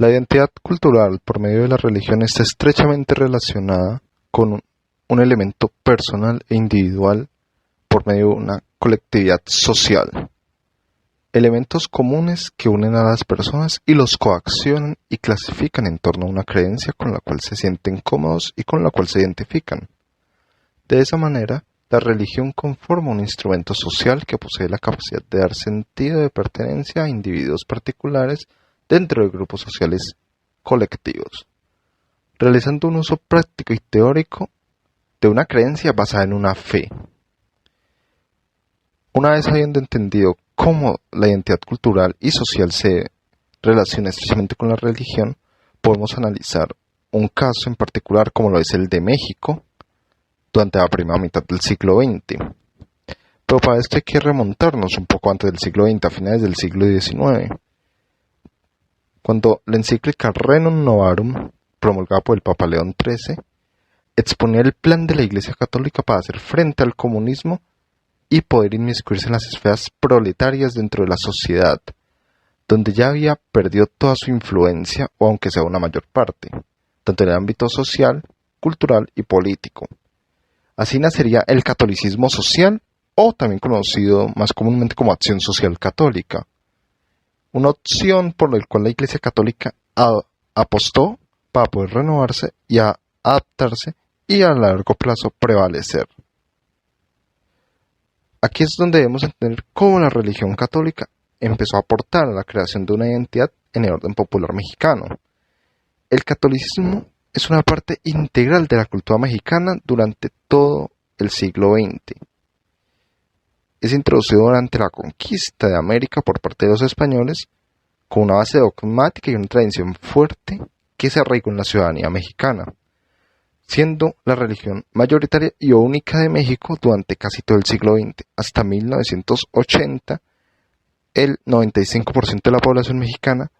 La identidad cultural por medio de la religión está estrechamente relacionada con un elemento personal e individual por medio de una colectividad social. Elementos comunes que unen a las personas y los coaccionan y clasifican en torno a una creencia con la cual se sienten cómodos y con la cual se identifican. De esa manera, la religión conforma un instrumento social que posee la capacidad de dar sentido de pertenencia a individuos particulares dentro de grupos sociales colectivos, realizando un uso práctico y teórico de una creencia basada en una fe. Una vez habiendo entendido cómo la identidad cultural y social se relaciona estrechamente con la religión, podemos analizar un caso en particular como lo es el de México durante la primera mitad del siglo XX. Pero para esto hay que remontarnos un poco antes del siglo XX, a finales del siglo XIX, cuando la encíclica Rerum Novarum, promulgada por el Papa León XIII, exponía el plan de la Iglesia Católica para hacer frente al comunismo y poder inmiscuirse en las esferas proletarias dentro de la sociedad, donde ya había perdido toda su influencia, o aunque sea una mayor parte, tanto en el ámbito social, cultural y político. Así nacería el catolicismo social, o también conocido más comúnmente como acción social católica, una opción por la cual la Iglesia Católica apostó para poder renovarse y adaptarse y a largo plazo prevalecer. Aquí es donde debemos entender cómo la religión católica empezó a aportar a la creación de una identidad en el orden popular mexicano. El catolicismo es una parte integral de la cultura mexicana durante todo el siglo XX. Es introducido durante la conquista de América por parte de los españoles, con una base dogmática y una tradición fuerte que se arraigó en la ciudadanía mexicana, siendo la religión mayoritaria y única de México durante casi todo el siglo XX. Hasta 1980, el 95% de la población mexicana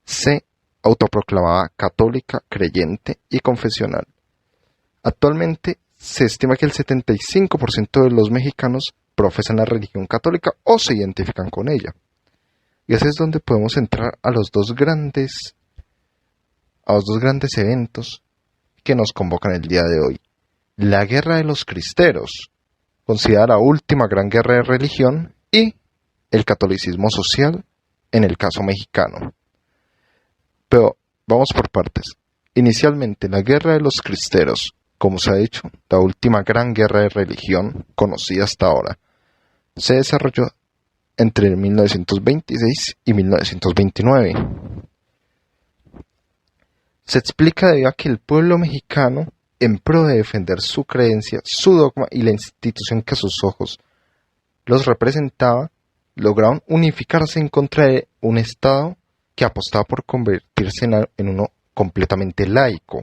se autoproclamaba católica, creyente y confesional. Actualmente se estima que el 75% de los mexicanos profesan la religión católica o se identifican con ella. Y así es donde podemos entrar a los dos grandes eventos que nos convocan el día de hoy. La Guerra de los Cristeros, considerada la última gran guerra de religión, y el catolicismo social en el caso mexicano. Pero vamos por partes. Inicialmente, la Guerra de los Cristeros, como se ha dicho, la última gran guerra de religión conocida hasta ahora, se desarrolló entre 1926 y 1929. Se explica debido a que el pueblo mexicano, en pro de defender su creencia, su dogma y la institución que a sus ojos los representaba, lograron unificarse en contra de un Estado que apostaba por convertirse en uno completamente laico.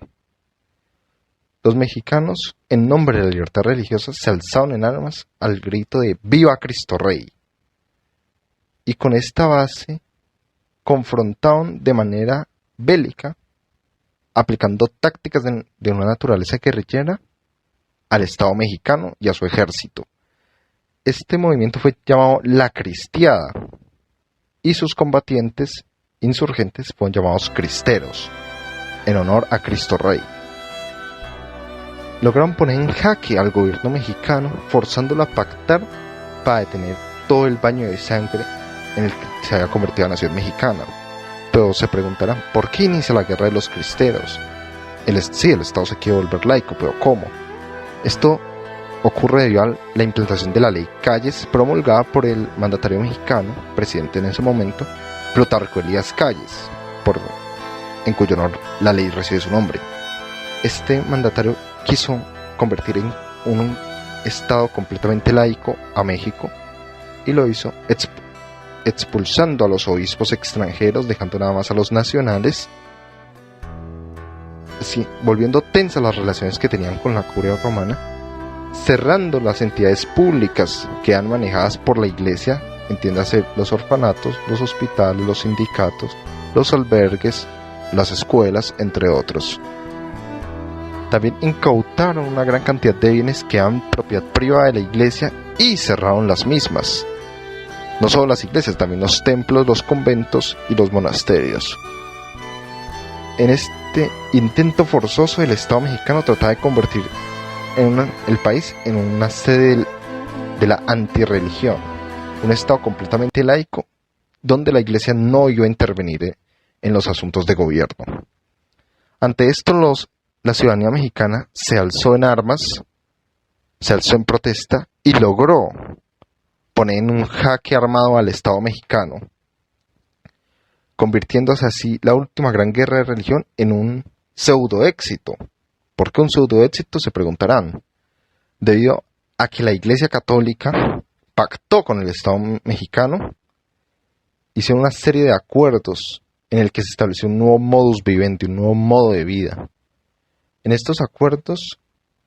Los mexicanos, en nombre de la libertad religiosa, se alzaron en armas al grito de ¡Viva Cristo Rey! Y con esta base confrontaron de manera bélica, aplicando tácticas de una naturaleza guerrillera al Estado mexicano y a su ejército. Este movimiento fue llamado la Cristiada y sus combatientes insurgentes fueron llamados cristeros, en honor a Cristo Rey. Lograron poner en jaque al gobierno mexicano, forzándolo a pactar para detener todo el baño de sangre en el que se había convertido la nación mexicana. Pero se preguntarán, ¿por qué inicia la Guerra de los Cristeros? El Estado se quiere volver laico, pero ¿cómo? Esto ocurre debido a la implantación de la ley Calles, promulgada por el mandatario mexicano, presidente en ese momento, Plutarco Elías Calles, en cuyo honor la ley recibe su nombre. Este mandatario quiso convertir en un Estado completamente laico a México y lo hizo expulsando a los obispos extranjeros, dejando nada más a los nacionales, así, volviendo tensas las relaciones que tenían con la curia romana, cerrando las entidades públicas que eran manejadas por la Iglesia, entiéndase los orfanatos, los hospitales, los sindicatos, los albergues, las escuelas, entre otros. También incautaron una gran cantidad de bienes que eran propiedad privada de la Iglesia y cerraron las mismas. No solo las iglesias, también los templos, los conventos y los monasterios. En este intento forzoso, el Estado mexicano trataba de convertir el país en una sede de la antirreligión, un Estado completamente laico, donde la Iglesia no iba a intervenir en los asuntos de gobierno. Ante esto, la ciudadanía mexicana se alzó en armas, se alzó en protesta y logró poner en un jaque armado al Estado mexicano, convirtiéndose así la última gran guerra de religión en un pseudo éxito. ¿Por qué un pseudo éxito? Se preguntarán. Debido a que la Iglesia Católica pactó con el Estado mexicano, hicieron una serie de acuerdos en el que se estableció un nuevo modus vivendi, un nuevo modo de vida. En estos acuerdos,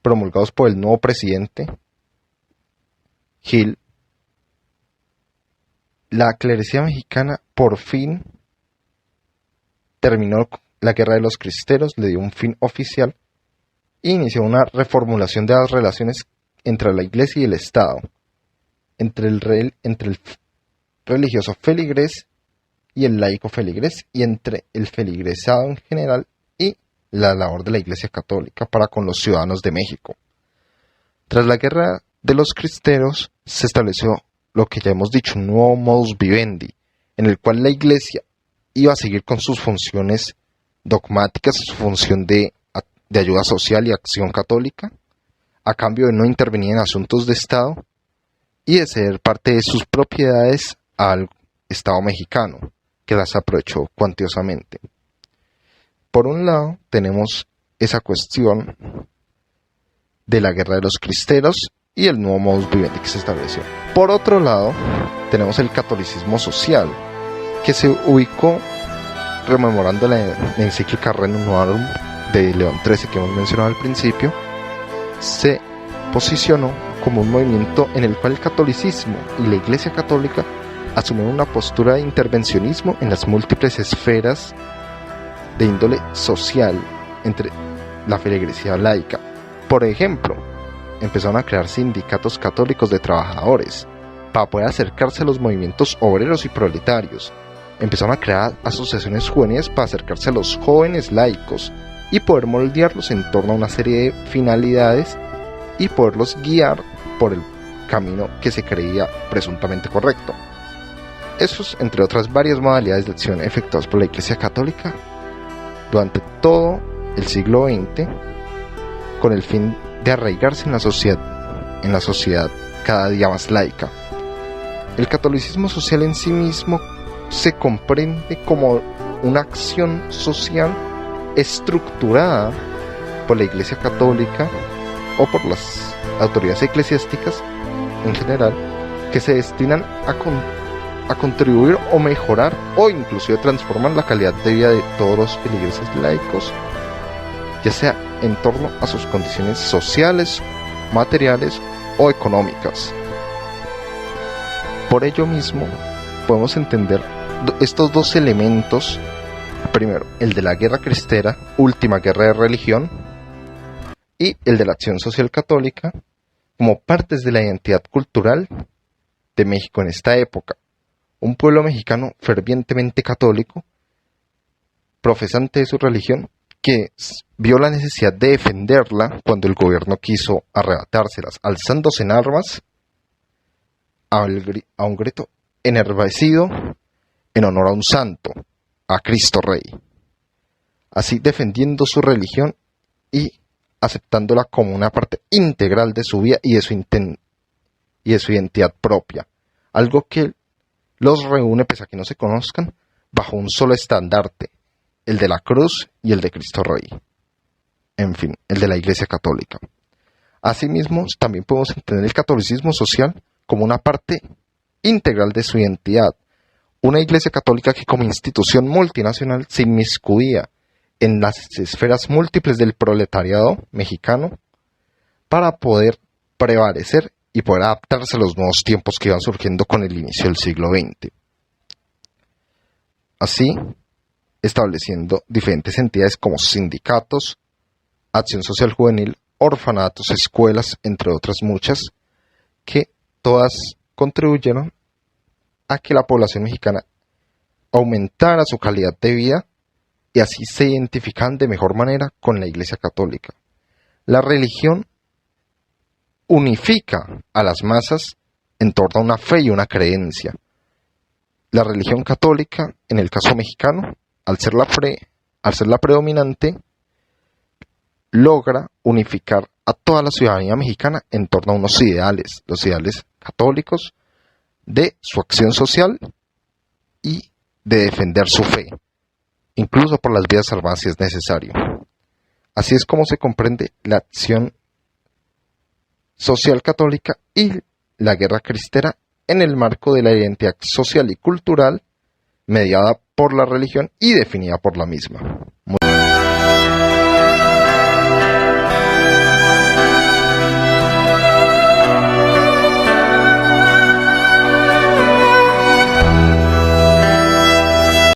promulgados por el nuevo presidente, Gil, la clerecía mexicana por fin terminó la guerra de los cristeros, le dio un fin oficial e inició una reformulación de las relaciones entre la Iglesia y el Estado, entre el religioso feligrés y el laico feligrés, y entre el feligresado en general y la labor de la Iglesia Católica para con los ciudadanos de México. Tras la guerra de los cristeros se estableció lo que ya hemos dicho, un nuevo modus vivendi, en el cual la Iglesia iba a seguir con sus funciones dogmáticas, su función de ayuda social y acción católica, a cambio de no intervenir en asuntos de Estado y de ceder parte de sus propiedades al Estado mexicano, que las aprovechó cuantiosamente. Por un lado, tenemos esa cuestión de la guerra de los cristeros y el nuevo modus vivendi que se estableció. Por otro lado, tenemos el catolicismo social, que se ubicó rememorando la encíclica Rerum Novarum de León XIII que hemos mencionado al principio. Se posicionó como un movimiento en el cual el catolicismo y la Iglesia Católica asumieron una postura de intervencionismo en las múltiples esferas de índole social entre la feligresía laica. Por ejemplo, empezaron a crear sindicatos católicos de trabajadores para poder acercarse a los movimientos obreros y proletarios. Empezaron a crear asociaciones juveniles para acercarse a los jóvenes laicos y poder moldearlos en torno a una serie de finalidades y poderlos guiar por el camino que se creía presuntamente correcto. Esos, entre otras varias modalidades de acción efectuadas por la Iglesia Católica durante todo el siglo XX, con el fin de arraigarse en la sociedad cada día más laica. El catolicismo social en sí mismo se comprende como una acción social estructurada por la Iglesia Católica o por las autoridades eclesiásticas en general, que se destinan a contribuir o mejorar o inclusive transformar la calidad de vida de todos los feligreses laicos, ya sea en torno a sus condiciones sociales, materiales o económicas. Por ello mismo, podemos entender estos dos elementos. Primero, el de la guerra cristera, última guerra de religión, y el de la acción social católica, como partes de la identidad cultural de México en esta época. Un pueblo mexicano fervientemente católico, profesante de su religión, que vio la necesidad de defenderla cuando el gobierno quiso arrebatárselas, alzándose en armas a un grito enardecido en honor a un santo, a Cristo Rey, así defendiendo su religión y aceptándola como una parte integral de su vida y de su identidad propia, algo que los reúne, pese a que no se conozcan, bajo un solo estandarte, el de la cruz y el de Cristo Rey, en fin, el de la Iglesia Católica. Asimismo, también podemos entender el catolicismo social como una parte integral de su identidad, una Iglesia Católica que como institución multinacional se inmiscuía en las esferas múltiples del proletariado mexicano para poder prevalecer y poder adaptarse a los nuevos tiempos que iban surgiendo con el inicio del siglo XX. Así, estableciendo diferentes entidades como sindicatos, acción social juvenil, orfanatos, escuelas, entre otras muchas, que todas contribuyeron a que la población mexicana aumentara su calidad de vida y así se identifican de mejor manera con la Iglesia Católica. La religión unifica a las masas en torno a una fe y una creencia. La religión católica, en el caso mexicano, al ser la predominante, logra unificar a toda la ciudadanía mexicana en torno a unos ideales, los ideales católicos de su acción social y de defender su fe, incluso por las vías armadas si es necesario. Así es como se comprende la acción social católica y la guerra cristera en el marco de la identidad social y cultural mediada por la religión y definida por la misma.